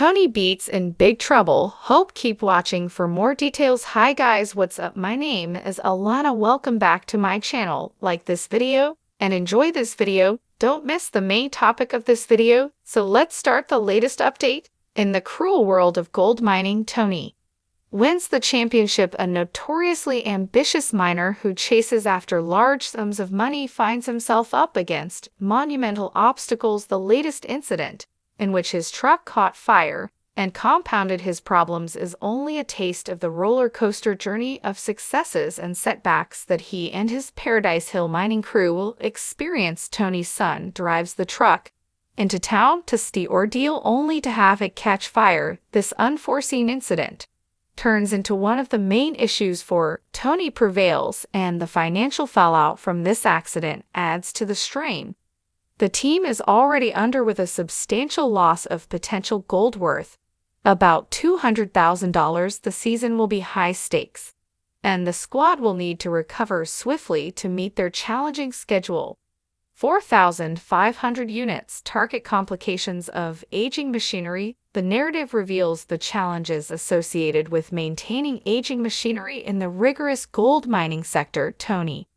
Tony Beets in big trouble. Hope keep watching for more details. Hi guys, what's up? My name is Alana. Welcome back to my channel. Like this video and enjoy this video. Don't miss the main topic of this video. So let's start the latest update. In the cruel world of gold mining, Tony wins the championship. A notoriously ambitious miner who chases after large sums of money finds himself up against monumental obstacles. The latest incident, in which his truck caught fire and compounded his problems, is only a taste of the roller coaster journey of successes and setbacks that he and his Paradise Hill mining crew will experience. Tony's son drives the truck into town to see the ordeal only to have it catch fire. This unforeseen incident turns into one of the main issues for Tony prevails, and the financial fallout from this accident adds to the strain the team is already under, with a substantial loss of potential gold worth about $200,000. The season will be high stakes, and the squad will need to recover swiftly to meet their challenging schedule. 4,500 units target complications of aging machinery. The narrative reveals the challenges associated with maintaining aging machinery in the rigorous gold mining sector. Tony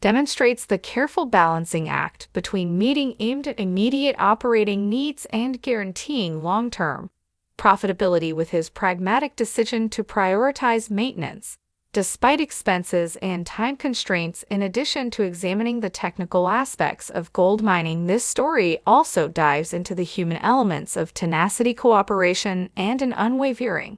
demonstrates the careful balancing act between meeting immediate operating needs and guaranteeing long-term profitability with his pragmatic decision to prioritize maintenance despite expenses and time constraints. In addition to examining the technical aspects of gold mining, this story also dives into the human elements of tenacity, cooperation, and an unwavering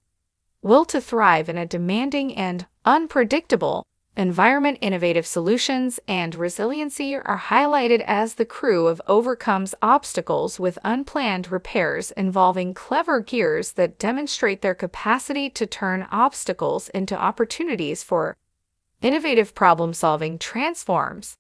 will to thrive in a demanding and unpredictable environment. Innovative solutions and resiliency are highlighted as the crew overcomes obstacles with unplanned repairs involving clever gears that demonstrate their capacity to turn obstacles into opportunities for innovative problem-solving. Transforms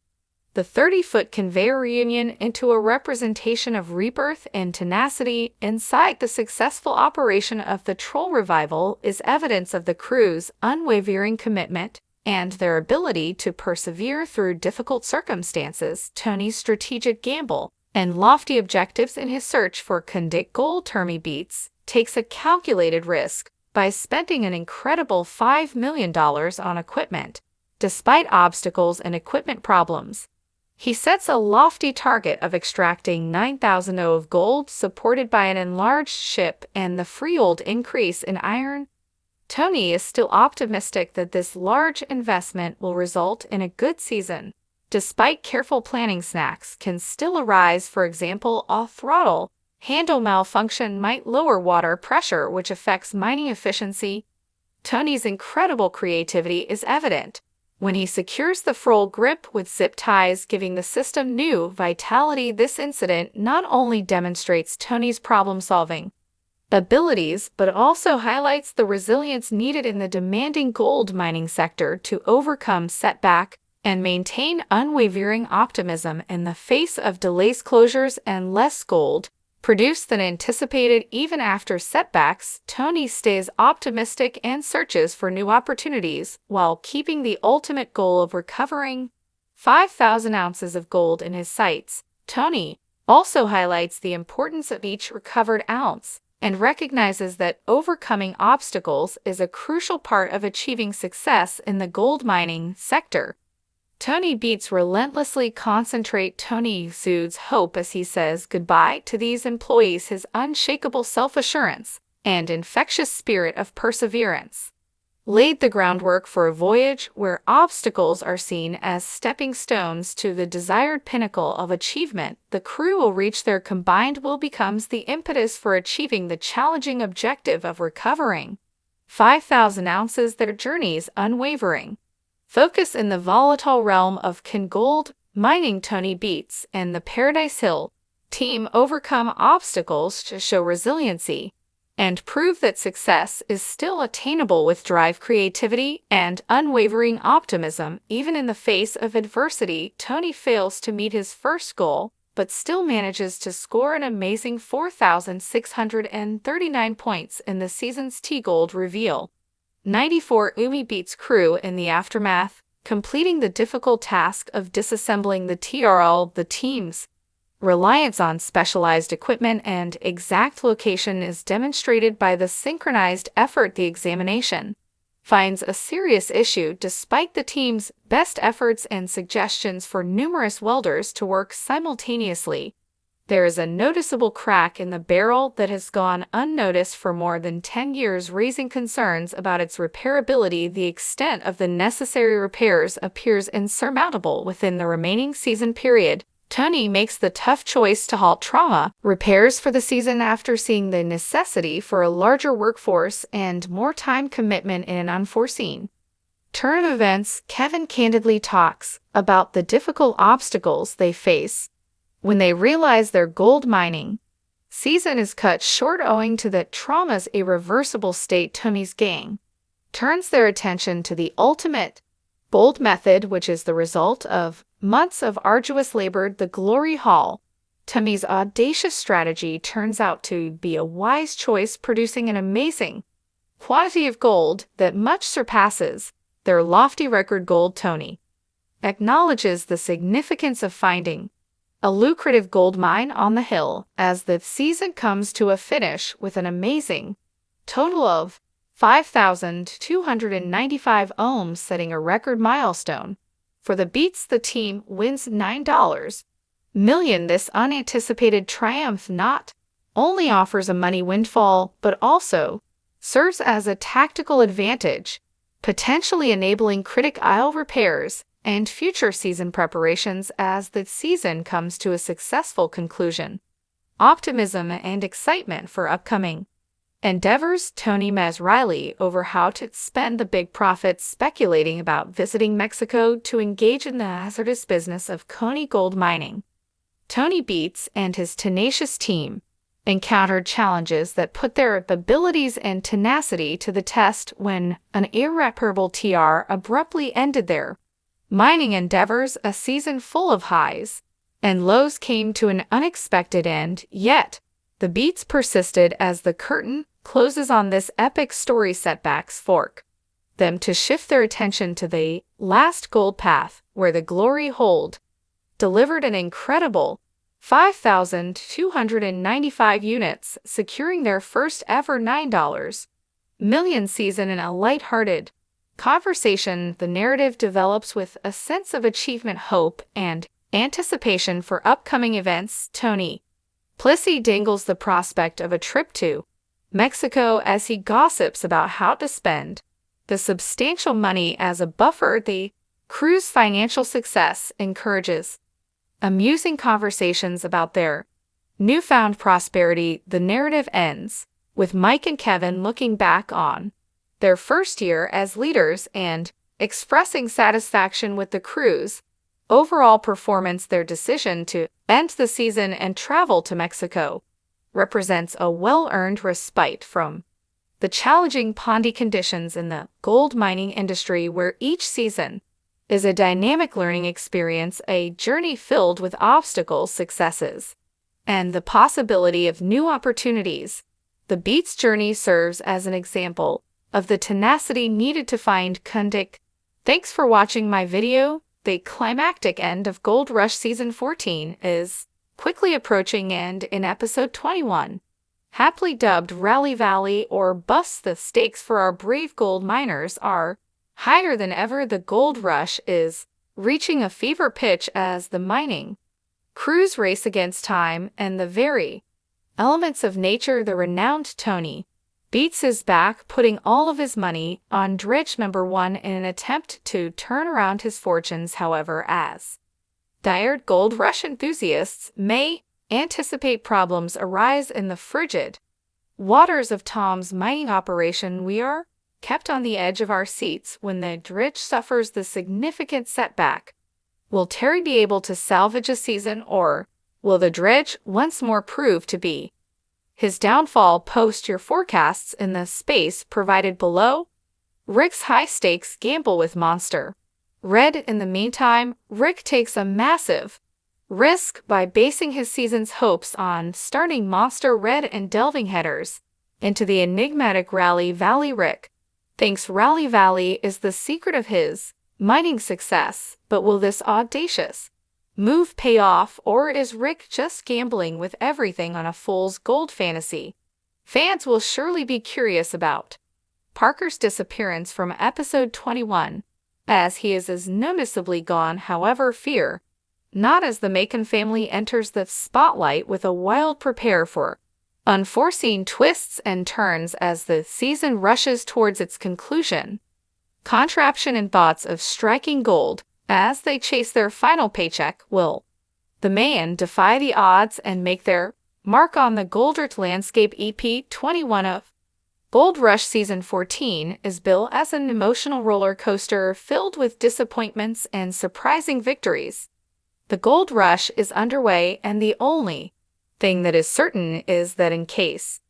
the 30-foot conveyor reunion into a representation of rebirth and tenacity. Inside the successful operation of the troll revival is evidence of the crew's unwavering commitment and their ability to persevere through difficult circumstances. Tony's strategic gamble and lofty objectives in his search for conduct gold. Tony Beets takes a calculated risk by spending an incredible $5 million on equipment. Despite obstacles and equipment problems, he sets a lofty target of extracting 9,000 of gold, supported by an enlarged ship and the freehold increase in iron. Tony is still optimistic that this large investment will result in a good season. Despite careful planning, snacks can still arise. For example, a throttle handle malfunction might lower water pressure, which affects mining efficiency. Tony's incredible creativity is evident when he secures the full grip with zip ties, giving the system new vitality. This incident not only demonstrates Tony's problem-solving abilities, but also highlights the resilience needed in the demanding gold mining sector to overcome setback and maintain unwavering optimism in the face of delays, closures, and less gold produced than anticipated. Even after setbacks, Tony stays optimistic and searches for new opportunities while keeping the ultimate goal of recovering 5,000 ounces of gold in his sights. Tony also highlights the importance of each recovered ounce and recognizes that overcoming obstacles is a crucial part of achieving success in the gold mining sector. Tony Beets relentlessly concentrate. Tony exudes hope as he says goodbye to these employees. His unshakable self-assurance and infectious spirit of perseverance laid the groundwork for a voyage where obstacles are seen as stepping stones to the desired pinnacle of achievement. The crew will reach their combined will becomes the impetus for achieving the challenging objective of recovering 5,000 ounces. Their journey's unwavering focus in the volatile realm of gold mining. Tony Beets and the Paradise Hill team overcome obstacles to show resiliency and prove that success is still attainable with drive, creativity, and unwavering optimism. Even in the face of adversity, Tony fails to meet his first goal, but still manages to score an amazing 4,639 points in the season's T-Gold reveal. 94 Beets crew in the aftermath, completing the difficult task of disassembling the TRL. The team's Reliance on specialized equipment and exact location is demonstrated by the synchronized effort. The examination finds a serious issue despite the team's best efforts and suggestions for numerous welders to work simultaneously. There is a noticeable crack in the barrel that has gone unnoticed for more than 10 years, raising concerns about its repairability. The extent of the necessary repairs appears insurmountable within the remaining season period. Tony makes the tough choice to halt trauma repairs for the season after seeing the necessity for a larger workforce and more time commitment in an unforeseen turn of events. Kevin candidly talks about the difficult obstacles they face when they realize their gold mining season is cut short owing to the trauma's irreversible state. Tony's gang turns their attention to the ultimate gold method, which is the result of months of arduous labor, the glory hole. Tony's audacious strategy turns out to be a wise choice, producing an amazing quantity of gold that much surpasses their lofty record. Gold Tony acknowledges the significance of finding a lucrative gold mine on the hill as the season comes to a finish with an amazing total of 5,295 ohms, setting a record milestone. For the Beets, the team wins $9 million. This unanticipated triumph not only offers a money windfall, but also serves as a tactical advantage, potentially enabling critical repairs and future season preparations as the season comes to a successful conclusion. Optimism and excitement for upcoming endeavors. Tony met Riley over how to spend the big profits, speculating about visiting Mexico to engage in the hazardous business of coney gold mining. Tony Beets and his tenacious team encountered challenges that put their abilities and tenacity to the test when an irreparable TR abruptly ended their mining endeavors. A season full of highs and lows came to an unexpected end, yet the Beets persisted as the curtain closes on this epic story. Setbacks fork them to shift their attention to the last gold path, where the glory hold delivered an incredible 5,295 units, securing their first ever $9 million season. In a lighthearted conversation, the narrative develops with a sense of achievement, hope, and anticipation for upcoming events. Tony Plessy dangles the prospect of a trip to Mexico as he gossips about how to spend the substantial money as a buffer. The crew's financial success encourages amusing conversations about their newfound prosperity. The narrative ends with Mike and Kevin looking back on their first year as leaders and expressing satisfaction with the crew's overall performance. Their decision to end the season and travel to Mexico represents a well-earned respite from the challenging pondy conditions in the gold mining industry, where each season is a dynamic learning experience, a journey filled with obstacles, successes, and the possibility of new opportunities. The Beets journey serves as an example of the tenacity needed to find condic. Thanks for watching my video. The climactic end of Gold Rush Season 14 is quickly approaching, and in Episode 21, happily dubbed Rally Valley or Bust, the stakes for our brave gold miners are higher than ever. The gold rush is reaching a fever pitch as the mining crews race against time and the very elements of nature. The renowned Tony Beets is back, putting all of his money on Dredge #1 in an attempt to turn around his fortunes. However, as tired gold rush enthusiasts may anticipate, problems arise in the frigid waters of Tom's mining operation. We are kept on the edge of our seats when the dredge suffers the significant setback. Will Terry be able to salvage a season, or will the dredge once more prove to be his downfall? Post your forecasts in the space provided below. Rick's high-stakes gamble with Monster Red. In the meantime, Rick takes a massive risk by basing his season's hopes on starting Monster Red and delving headers into the enigmatic Rally Valley. Rick thinks Rally Valley is the secret of his mining success, but will this audacious move pay off, or is Rick just gambling with everything on a fool's gold fantasy? Fans will surely be curious about Parker's disappearance from episode 21, as he is as noticeably gone, however, fear not as the Macon family enters the spotlight with a wild prepare for unforeseen twists and turns as the season rushes towards its conclusion. Contraption and thoughts of striking gold as they chase their final paycheck. Will the man defy the odds and make their mark on the Goldert landscape? EP 21 of Gold Rush Season 14 is billed as an emotional roller coaster filled with disappointments and surprising victories. The Gold Rush is underway, and the only thing that is certain is that in case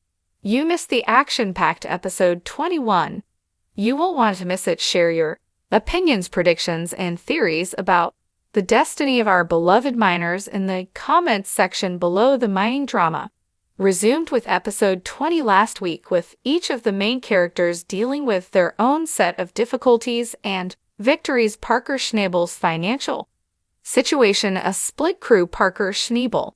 you missed the action-packed episode 21, you won't want to miss it. Share your opinions, predictions, and theories about the destiny of our beloved miners in the comments section below. The mining drama resumed with episode 20 last week, with each of the main characters dealing with their own set of difficulties and victories. Parker Schnabel's financial situation. A split crew. Parker Schnabel,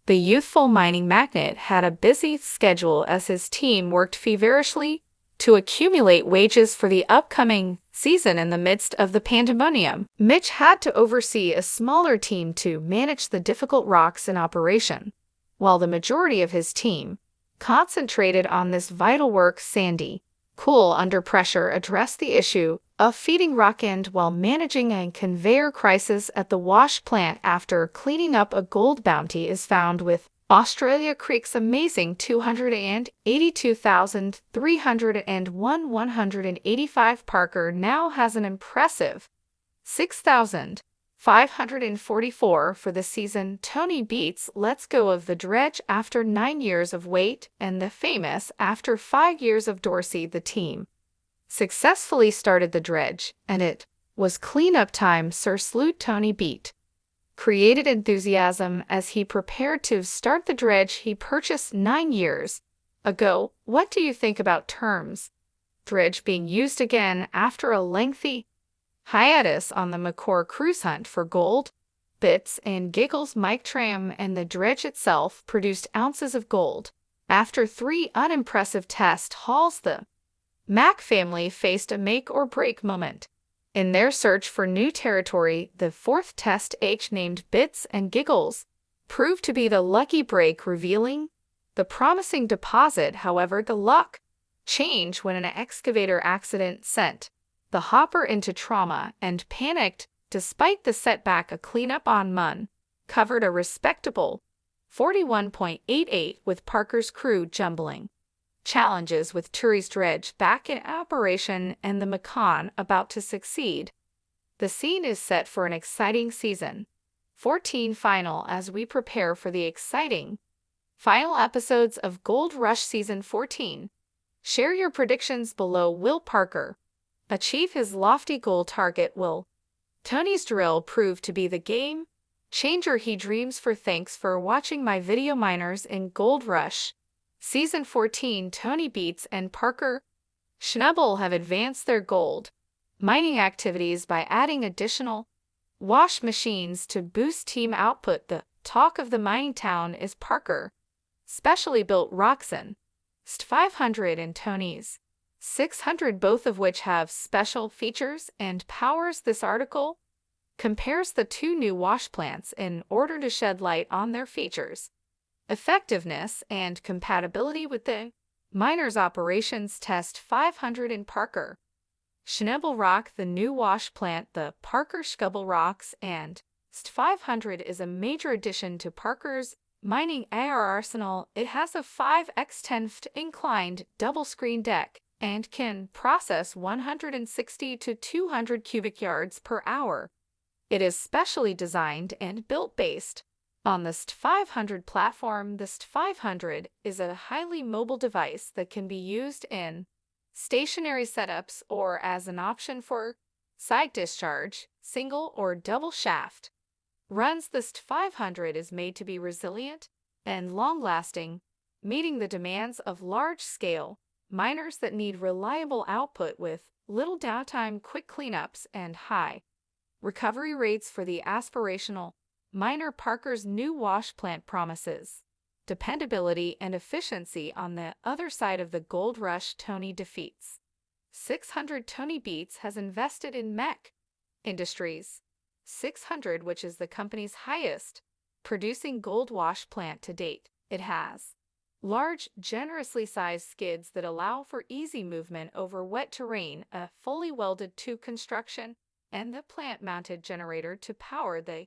the youthful mining magnate, had a busy schedule as his team worked feverishly to accumulate wages for the upcoming season in the midst of the pandemonium. Mitch had to oversee a smaller team to manage the difficult rocks in operation, while the majority of his team concentrated on this vital work. Sandy, cool under pressure, addressed the issue of feeding rock and while managing a conveyor crisis at the wash plant after cleaning up a gold bounty is found with Australia Creek's amazing 282,301 185. Parker now has an impressive 6,544 for the season. Tony Beets lets go of the dredge after 9 years of wait, and the famous after 5 years of Dorsey. The team successfully started the dredge, and it was cleanup time. Sir Salute Tony Beet created enthusiasm as he prepared to start the dredge he purchased 9 years ago. What do you think about terms dredge being used again after a lengthy hiatus on the McCord cruise hunt for gold? Bits and giggles. Mike Tram and the dredge itself produced ounces of gold. After 3 unimpressive test hauls, the Mac family faced a make-or-break moment in their search for new territory. The 4th test, named Bits and Giggles, proved to be the lucky break, revealing the promising deposit. However, the luck changed when an excavator accident sent the hopper into trauma and panicked. Despite the setback, a cleanup on Mun covered a respectable 41.88, with Parker's crew jumbling challenges with Turi's dredge back in operation and the Macon about to succeed. The scene is set for an exciting season 14 final as we prepare for the exciting final episodes of Gold Rush Season 14. Share your predictions below. Will Parker achieve his lofty goal target? Will Tony's drill prove to be the game changer he dreams for? Thanks for watching my video. Miners in Gold Rush Season 14. Tony Beets and Parker Schnabel have advanced their gold mining activities by adding additional wash machines to boost team output. The talk of the mining town is Parker specially built Roxon St 500 and Tony's 600, both of which have special features and powers. This article compares the 2 new wash plants in order to shed light on their features, effectiveness, and compatibility with the miners' operations. Test 500 in Parker Schnabel Rock. The new wash plant, the Parker Schnabel Rocks and St 500, is a major addition to Parker's mining arsenal. It has a 5x10 inclined double-screen deck and can process 160 to 200 cubic yards per hour. It is specially designed and built based on the St 500 platform. The St 500 is a highly mobile device that can be used in stationary setups or as an option for side discharge, single or double shaft runs. The St 500 is made to be resilient and long-lasting, meeting the demands of large-scale miners that need reliable output with little downtime, quick cleanups, and high recovery rates. For the aspirational Miner Parker's new wash plant promises dependability and efficiency on the other side of the gold rush Tony defeats. 600 Tony Beets has invested in mech industries. 600, which is the company's highest producing gold wash plant to date. It has large, generously sized skids that allow for easy movement over wet terrain, a fully welded tube construction, and the plant-mounted generator to power the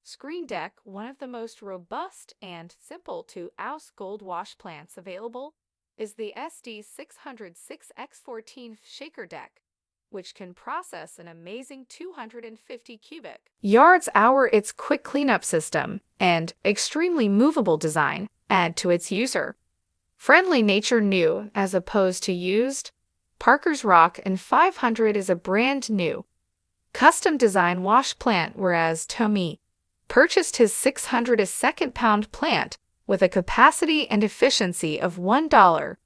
screen deck, one of the most robust and simple to oust gold wash plants available is the SD606X14 shaker deck, which can process an amazing 250 cubic yards hour. Its quick cleanup system and extremely movable design add to its user-friendly nature. New as opposed to used, Parker's Rock and 500 is a brand new custom design wash plant, whereas Tony purchased his 600 a second pound plant with a capacity and efficiency of $1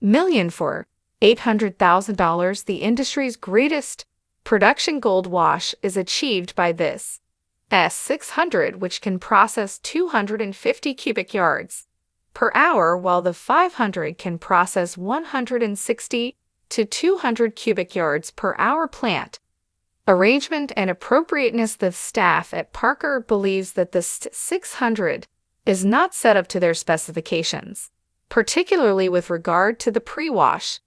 million for $800,000. The industry's greatest production gold wash is achieved by this S600, which can process 250 cubic yards per hour, while the 500 can process 160 to 200 cubic yards per hour. Plant arrangement and appropriateness. The staff at Parker believes that the 600 is not set up to their specifications, particularly with regard to the pre-wash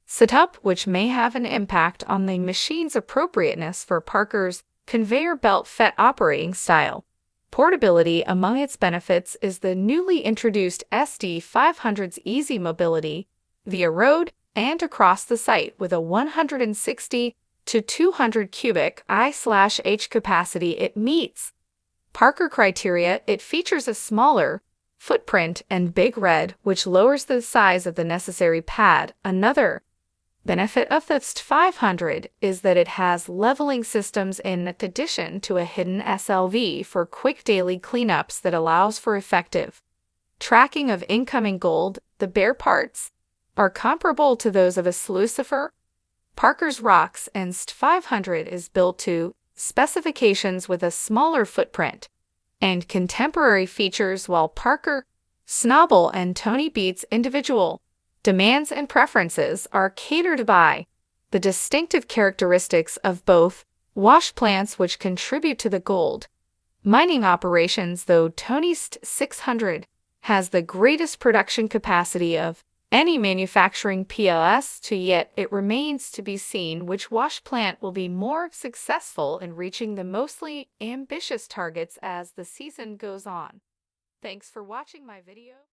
setup, which may have an impact on the machine's appropriateness for Parker's conveyor belt FET operating style. Portability. Among its benefits is the newly introduced SD500's easy mobility via road and across the site with a 160 to 200 cubic I/H capacity. It meets Parker criteria. It features a smaller footprint and big red, which lowers the size of the necessary pad. Another benefit of the 500 is that it has leveling systems in addition to a hidden SLV for quick daily cleanups that allows for effective tracking of incoming gold. The bare parts are comparable to those of a Lucifer. Parker's Rocks and 500 is built to specifications with a smaller footprint and contemporary features, while Parker, Snobble, and Tony Beets' individual demands and preferences are catered by the distinctive characteristics of both wash plants, which contribute to the gold mining operations. Though Tony's 600 has the greatest production capacity of any manufacturing PLS to yet, it remains to be seen which wash plant will be more successful in reaching the mostly ambitious targets as the season goes on. Thanks for watching my video.